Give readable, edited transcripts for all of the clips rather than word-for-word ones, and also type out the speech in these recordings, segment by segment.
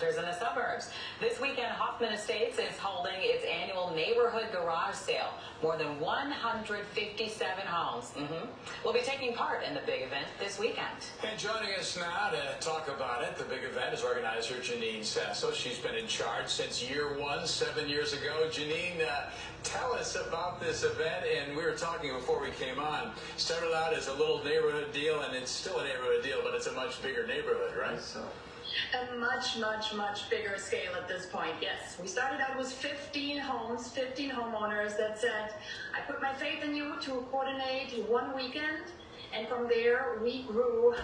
hunters in the suburbs. This weekend, Hoffman Estates is holding its annual neighborhood garage sale. More than 157 homes will be taking part in the big event this weekend. And joining us now to talk about it, the big event, is organizer Janine Sasso. She's been in charge since year one, 7 years ago. Janine, tell us about this event. And we were talking before we came on. Started out as a little neighborhood deal, and it's still a neighborhood deal, but it's a much bigger neighborhood, right? So a much bigger scale at this point. Yes, we started out with 15 homes, 15 homeowners that said, I put my faith in you to coordinate one weekend. And from there, we grew.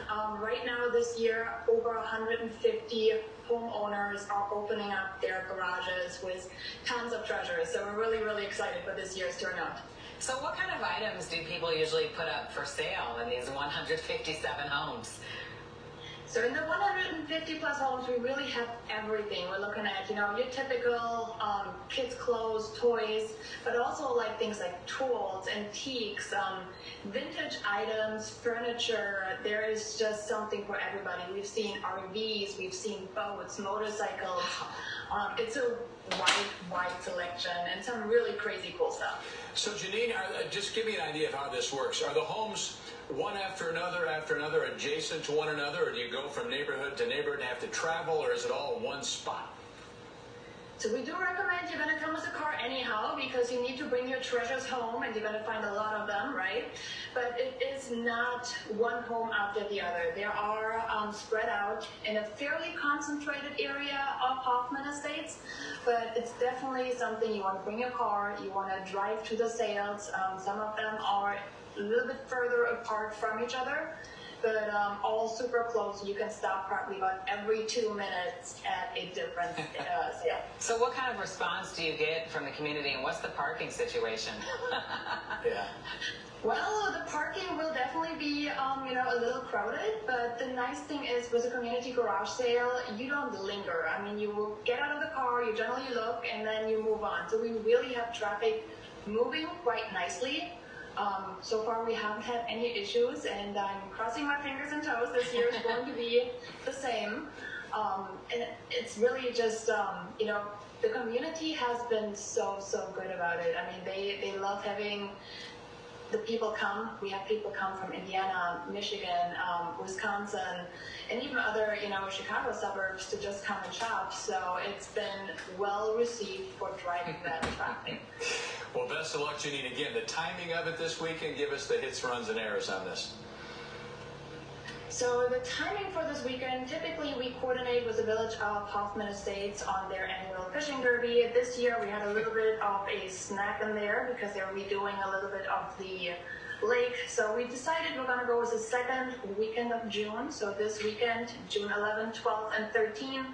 Right now, this year, over 150 homeowners are opening up their garages with tons of treasures. So we're really excited for this year's turnout. So what kind of items do people usually put up for sale in these 157 homes? So in the 150 plus homes, we really have everything. We're looking at, your typical kids' clothes, toys, but also like things like tools, antiques, vintage items, furniture. There is just something for everybody. We've seen RVs, we've seen boats, motorcycles. It's a wide selection and some really crazy cool stuff. So Janine, just give me an idea of how this works. Are the homes one after another, adjacent to one another, or do you go from neighborhood to neighborhood and have to travel, or is it all in one spot? So we do recommend you're going to come with a car anyhow, because you need to bring your treasures home and you're going to find a lot of them, right? But it is not one home after the other. They are spread out in a fairly concentrated area of Hoffman Estates, but it's definitely something you want to bring your car, you want to drive to the sales. Some of them are a little bit further apart from each other, but all super close. You can stop probably about every 2 minutes at a different sale. So what kind of response do you get from the community, and what's the parking situation? Yeah. Well, the parking will definitely be, a little crowded, but the nice thing is with a community garage sale, you don't linger. I mean, you will get out of the car, you generally look, and then you move on. So we really have traffic moving quite nicely. So far we haven't had any issues, and I'm crossing my fingers and toes. This year is going to be the same. And it's really just, the community has been so good about it. I mean, they love having the people come. We have people come from Indiana, Michigan, Wisconsin, and even other, Chicago suburbs to just come and shop. So it's been well received for driving that traffic. Well, best of luck, Janine. Again, the timing of it this weekend, give us the hits, runs, and errors on this. So the timing for this weekend, typically we coordinate with the Village of Hoffman Estates on their annual fishing derby. This year we had a little bit of a snack in there because they're redoing a little bit of the lake. So we decided we're going to go with the second weekend of June. So this weekend, June 11, 12, and 13.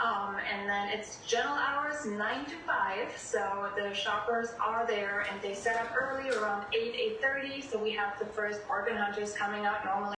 And then it's general hours 9 to 5. So the shoppers are there and they set up early around 8:30. So we have the first bargain hunters coming out normally